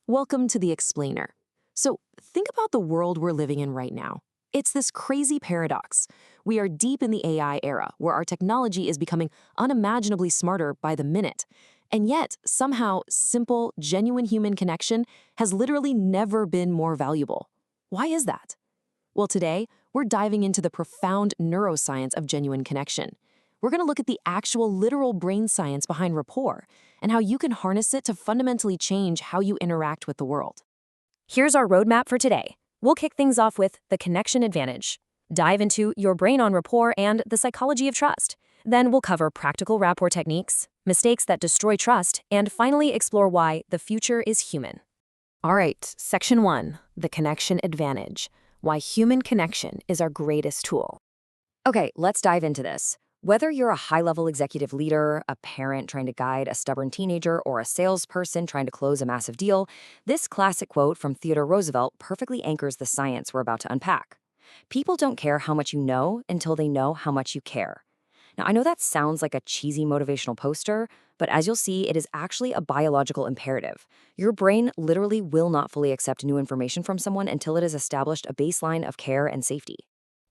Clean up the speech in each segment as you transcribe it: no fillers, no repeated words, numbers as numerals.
Welcome to The Explainer. So, think about the world we're living in right now. It's this crazy paradox. We are deep in the AI era, where our technology is becoming unimaginably smarter by the minute. And yet, somehow, simple, genuine human connection has literally never been more valuable. Why is that? Well, today, we're diving into the profound neuroscience of genuine connection. We're going to look at the actual literal brain science behind rapport and how you can harness it to fundamentally change how you interact with the world. Here's our roadmap for today. We'll kick things off with the connection advantage, dive into your brain on rapport and the psychology of trust. Then we'll cover practical rapport techniques, mistakes that destroy trust, and finally explore why the future is human. All right, Section 1, the connection advantage, why human connection is our greatest tool. Okay, let's dive into this. Whether you're a high-level executive leader, a parent trying to guide a stubborn teenager, or a salesperson trying to close a massive deal, this classic quote from Theodore Roosevelt perfectly anchors the science we're about to unpack. People don't care how much you know until they know how much you care. Now, I know that sounds like a cheesy motivational poster, but as you'll see, it is actually a biological imperative. Your brain literally will not fully accept new information from someone until it has established a baseline of care and safety.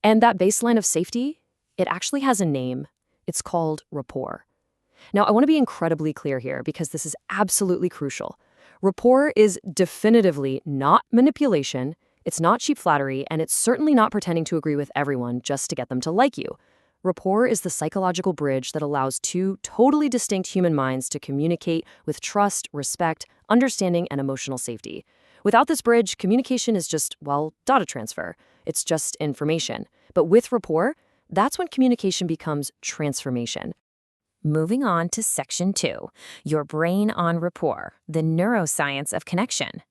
And that baseline of safety? It actually has a name. It's called rapport. Now, I want to be incredibly clear here because this is absolutely crucial. Rapport is definitively not manipulation, it's not cheap flattery, and it's certainly not pretending to agree with everyone just to get them to like you. Rapport is the psychological bridge that allows two totally distinct human minds to communicate with trust, respect, understanding, and emotional safety. Without this bridge, communication is just, well, data transfer. It's just information. But with rapport, that's when communication becomes transformation. Moving on to Section 2, your brain on rapport, the neuroscience of connection.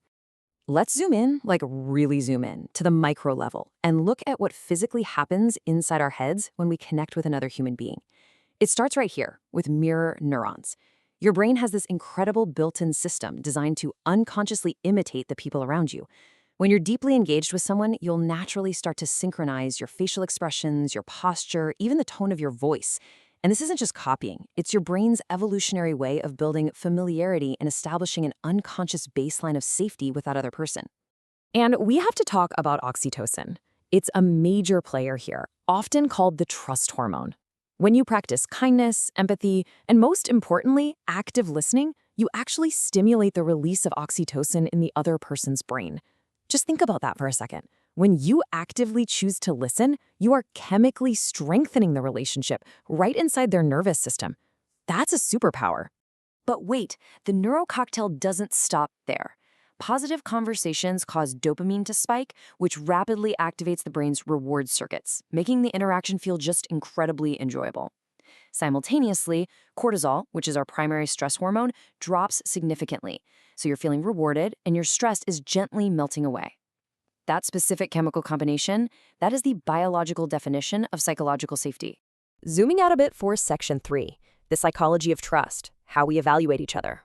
Let's zoom in, like really zoom in, to the micro level and look at what physically happens inside our heads when we connect with another human being. It starts right here with mirror neurons. Your brain has this incredible built-in system designed to unconsciously imitate the people around you. When you're deeply engaged with someone, you'll naturally start to synchronize your facial expressions, your posture, even the tone of your voice. And this isn't just copying. It's your brain's evolutionary way of building familiarity and establishing an unconscious baseline of safety with that other person. And we have to talk about oxytocin. It's a major player here, often called the trust hormone. When you practice kindness, empathy, and most importantly, active listening, you actually stimulate the release of oxytocin in the other person's brain. Just think about that for a second. When you actively choose to listen, you are chemically strengthening the relationship right inside their nervous system. That's a superpower. But wait, the neurococktail doesn't stop there. Positive conversations cause dopamine to spike, which rapidly activates the brain's reward circuits, making the interaction feel just incredibly enjoyable. Simultaneously, cortisol, which is our primary stress hormone, drops significantly. So you're feeling rewarded and your stress is gently melting away. That specific chemical combination, that is the biological definition of psychological safety. Zooming out a bit for Section 3, the psychology of trust, how we evaluate each other.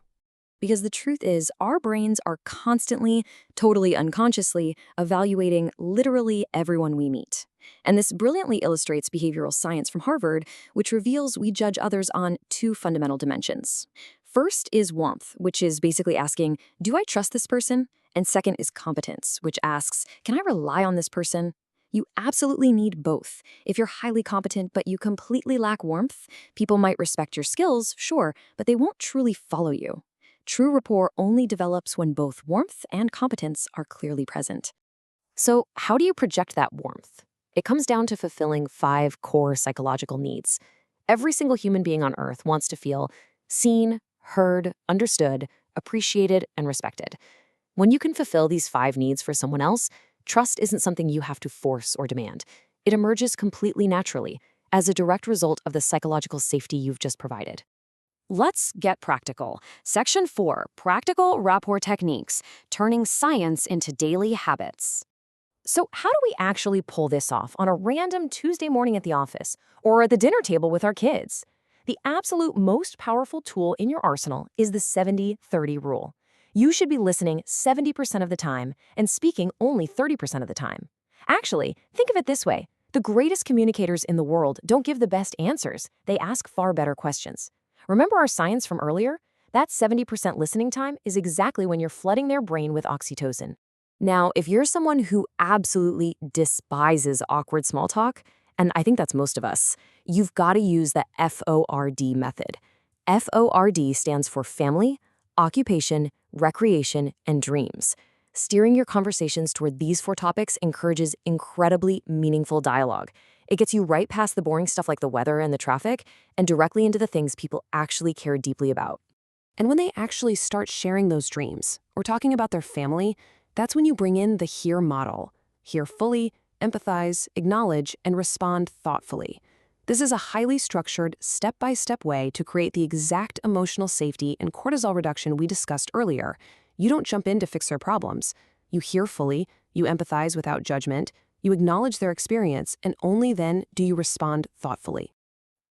Because the truth is, our brains are constantly, totally unconsciously, evaluating literally everyone we meet. And this brilliantly illustrates behavioral science from Harvard, which reveals we judge others on two fundamental dimensions. First is warmth, which is basically asking, do I trust this person? And second is competence, which asks, can I rely on this person? You absolutely need both. If you're highly competent but you completely lack warmth, people might respect your skills, sure, but they won't truly follow you. True rapport only develops when both warmth and competence are clearly present. So how do you project that warmth? It comes down to fulfilling 5 core psychological needs. Every single human being on Earth wants to feel seen, heard, understood, appreciated, and respected. When you can fulfill these 5 needs for someone else, trust isn't something you have to force or demand. It emerges completely naturally as a direct result of the psychological safety you've just provided. Let's get practical. Section 4, practical rapport techniques, turning science into daily habits. So how do we actually pull this off on a random Tuesday morning at the office or at the dinner table with our kids? The absolute most powerful tool in your arsenal is the 70-30 rule. You should be listening 70% of the time and speaking only 30% of the time. Actually, think of it this way. The greatest communicators in the world don't give the best answers. They ask far better questions. Remember our science from earlier? That 70% listening time is exactly when you're flooding their brain with oxytocin. Now, if you're someone who absolutely despises awkward small talk, and I think that's most of us, you've got to use the FORD method. FORD stands for family, occupation, recreation, and dreams. Steering your conversations toward these 4 topics encourages incredibly meaningful dialogue. It gets you right past the boring stuff like the weather and the traffic and directly into the things people actually care deeply about. And when they actually start sharing those dreams or talking about their family, that's when you bring in the HEAR model. Hear fully, empathize, acknowledge, and respond thoughtfully. This is a highly structured, step-by-step way to create the exact emotional safety and cortisol reduction we discussed earlier. You don't jump in to fix their problems. You hear fully, you empathize without judgment, you acknowledge their experience, and only then do you respond thoughtfully.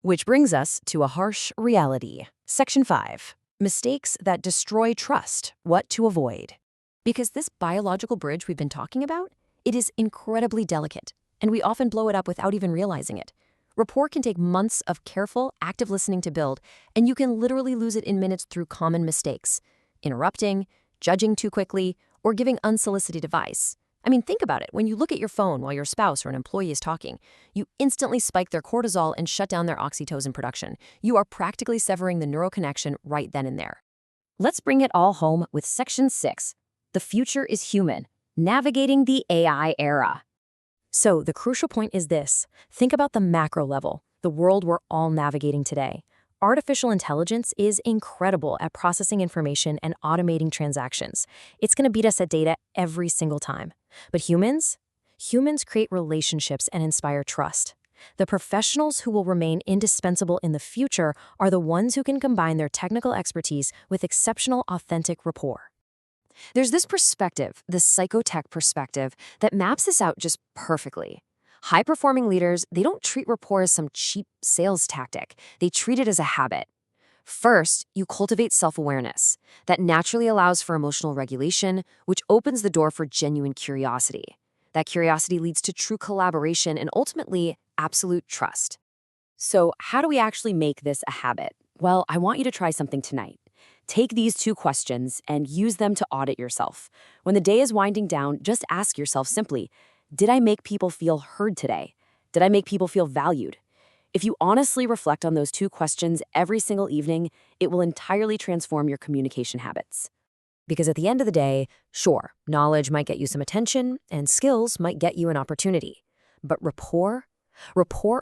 Which brings us to a harsh reality. Section 5. Mistakes that destroy trust. What to avoid. Because this biological bridge we've been talking about, it is incredibly delicate, and we often blow it up without even realizing it. Rapport can take months of careful, active listening to build, and you can literally lose it in minutes through common mistakes. Interrupting, judging too quickly, or giving unsolicited advice. I mean, think about it. When you look at your phone while your spouse or an employee is talking, you instantly spike their cortisol and shut down their oxytocin production. You are practically severing the neural connection right then and there. Let's bring it all home with Section 6. The future is human, navigating the AI era. So the crucial point is this. Think about the macro level, the world we're all navigating today. Artificial intelligence is incredible at processing information and automating transactions. It's going to beat us at data every single time. But humans? Humans create relationships and inspire trust. The professionals who will remain indispensable in the future are the ones who can combine their technical expertise with exceptional, authentic rapport. There's this perspective, the Psychotech perspective, that maps this out just perfectly. High-performing leaders, they don't treat rapport as some cheap sales tactic. They treat it as a habit. First, you cultivate self-awareness. That naturally allows for emotional regulation, which opens the door for genuine curiosity. That curiosity leads to true collaboration and ultimately absolute trust. So, how do we actually make this a habit? Well, I want you to try something tonight. Take these 2 questions and use them to audit yourself. When the day is winding down, just ask yourself simply, did I make people feel heard today? Did I make people feel valued? If you honestly reflect on those 2 questions every single evening, it will entirely transform your communication habits. Because at the end of the day, sure, knowledge might get you some attention and skills might get you an opportunity. But rapport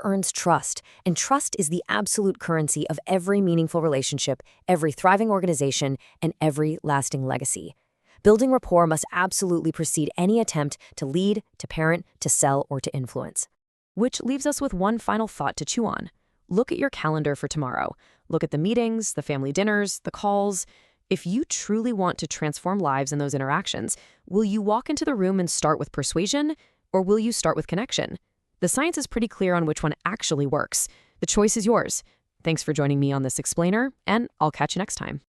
earns trust, and trust is the absolute currency of every meaningful relationship, every thriving organization, and every lasting legacy. Building rapport must absolutely precede any attempt to lead, to parent, to sell, or to influence. Which leaves us with one final thought to chew on. Look at your calendar for tomorrow. Look at the meetings, the family dinners, the calls. If you truly want to transform lives in those interactions, will you walk into the room and start with persuasion, or will you start with connection? The science is pretty clear on which one actually works. The choice is yours. Thanks for joining me on this explainer, and I'll catch you next time.